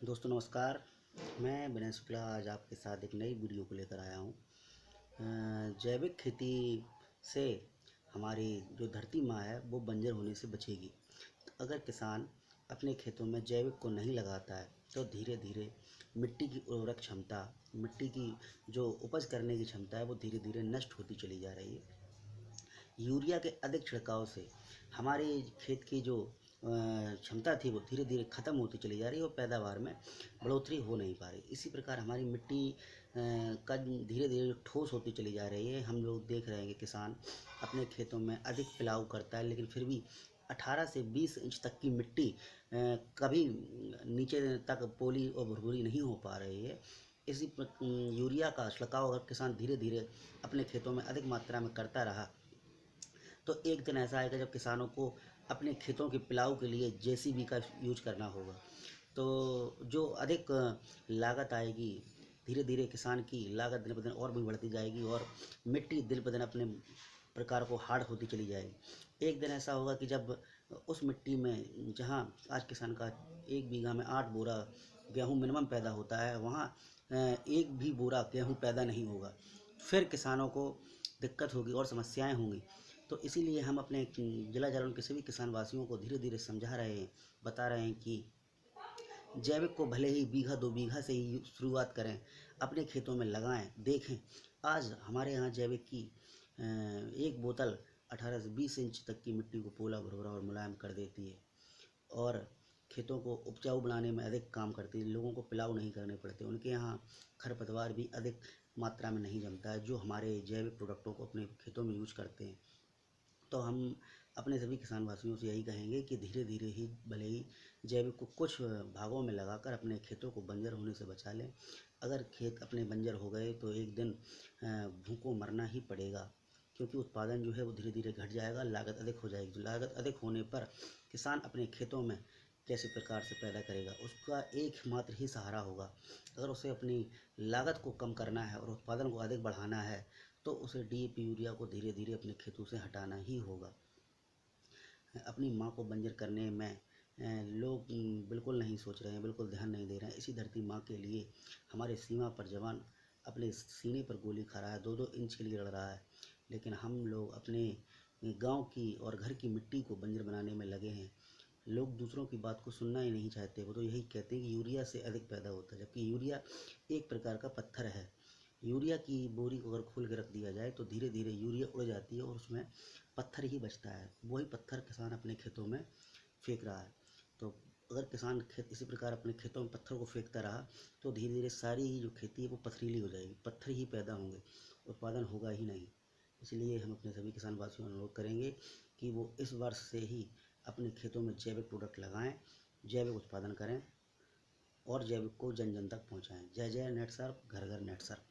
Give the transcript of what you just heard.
दोस्तों नमस्कार। मैं विनय शुक्ला आज आपके साथ एक नई वीडियो को लेकर आया हूँ। जैविक खेती से हमारी जो धरती माँ है वो बंजर होने से बचेगी। अगर किसान अपने खेतों में जैविक को नहीं लगाता है तो धीरे धीरे मिट्टी की उर्वरक क्षमता, मिट्टी की जो उपज करने की क्षमता है वो धीरे धीरे नष्ट होती चली जा रही है। यूरिया के अधिक छिड़काव से हमारे खेत की जो क्षमता थी वो धीरे धीरे ख़त्म होती चली जा रही है और पैदावार में बढ़ोतरी हो नहीं पा रही। इसी प्रकार हमारी मिट्टी का धीरे धीरे ठोस होती चली जा रही है। हम लोग देख रहे हैं कि किसान अपने खेतों में अधिक पिलाव करता है, लेकिन फिर भी 18 से 20 इंच तक की मिट्टी कभी नीचे तक पोली और भुरभुरी नहीं हो पा रही है। यूरिया का छिड़काव अगर किसान धीरे धीरे अपने खेतों में अधिक मात्रा में करता रहा तो एक दिन ऐसा आएगा जब किसानों को अपने खेतों के पिलाव के लिए जेसीबी का यूज करना होगा। तो जो अधिक लागत आएगी, धीरे धीरे किसान की लागत दिन ब दिन और भी बढ़ती जाएगी और मिट्टी दिन ब दिन अपने प्रकार को हार्ड होती चली जाएगी। एक दिन ऐसा होगा कि जब उस मिट्टी में जहाँ आज किसान का 1 बीघा में 8 बोरा गेहूँ मिनिमम पैदा होता है, वहाँ एक भी बोरा गेहूँ पैदा नहीं होगा। फिर किसानों को दिक्कत होगी और समस्याएं होंगी। तो इसीलिए हम अपने जिला जालौन के सभी किसान वासियों को धीरे धीरे समझा रहे हैं, बता रहे हैं कि जैविक को भले ही बीघा 2 बीघा से ही शुरुआत करें, अपने खेतों में लगाएं, देखें। आज हमारे यहाँ जैविक की एक बोतल 18 से 20 इंच तक की मिट्टी को पोला भुरभुरा और मुलायम कर देती है और खेतों को उपजाऊ बनाने में अधिक काम करती है। लोगों को पिलाव नहीं करने पड़ते, उनके यहाँ खरपतवार भी अधिक मात्रा में नहीं जमता है, जो हमारे जैविक प्रोडक्टों को अपने खेतों में यूज करते हैं। तो हम अपने सभी किसान भाइयों से यही कहेंगे कि धीरे धीरे ही भले ही जैविक को कुछ भागों में लगाकर अपने खेतों को बंजर होने से बचा लें। अगर खेत अपने बंजर हो गए तो एक दिन भूखों मरना ही पड़ेगा, क्योंकि उत्पादन जो है वो धीरे धीरे घट जाएगा, लागत अधिक हो जाएगी। लागत अधिक होने पर किसान अपने खेतों में कैसे प्रकार से पैदा करेगा, उसका एकमात्र ही सहारा होगा। अगर उसे अपनी लागत को कम करना है और उत्पादन को अधिक बढ़ाना है तो उसे डीएपी यूरिया को धीरे धीरे अपने खेतों से हटाना ही होगा। अपनी माँ को बंजर करने में लोग बिल्कुल नहीं सोच रहे हैं, बिल्कुल ध्यान नहीं दे रहे हैं। इसी धरती माँ के लिए हमारे सीमा पर जवान अपने सीने पर गोली खा रहा है, 2-2 इंच के लिए लड़ रहा है, लेकिन हम लोग अपने गांव की और घर की मिट्टी को बंजर बनाने में लगे हैं। लोग दूसरों की बात को सुनना ही नहीं चाहते। वो तो यही कहते हैं कि यूरिया से अधिक पैदा होता है, जबकि यूरिया एक प्रकार का पत्थर है। यूरिया की बोरी को अगर खोल के रख दिया जाए तो धीरे धीरे यूरिया उड़ जाती है और उसमें पत्थर ही बचता है। वही पत्थर किसान अपने खेतों में फेंक रहा है। तो अगर किसान खेत इसी प्रकार अपने खेतों में पत्थर को फेंकता रहा तो धीरे धीरे सारी ही जो खेती है वो पथरीली हो जाएगी, पत्थर ही पैदा होंगे, उत्पादन होगा ही नहीं। इसलिए हम अपने सभी किसान भाइयों से अनुरोध करेंगे कि वो इस वर्ष से ही अपने खेतों में जैविक प्रोडक्ट लगाएं, जैविक उत्पादन करें और जैविक को जन जन तक पहुँचाएँ। जय जय नेट सर, घर घर नेट सर।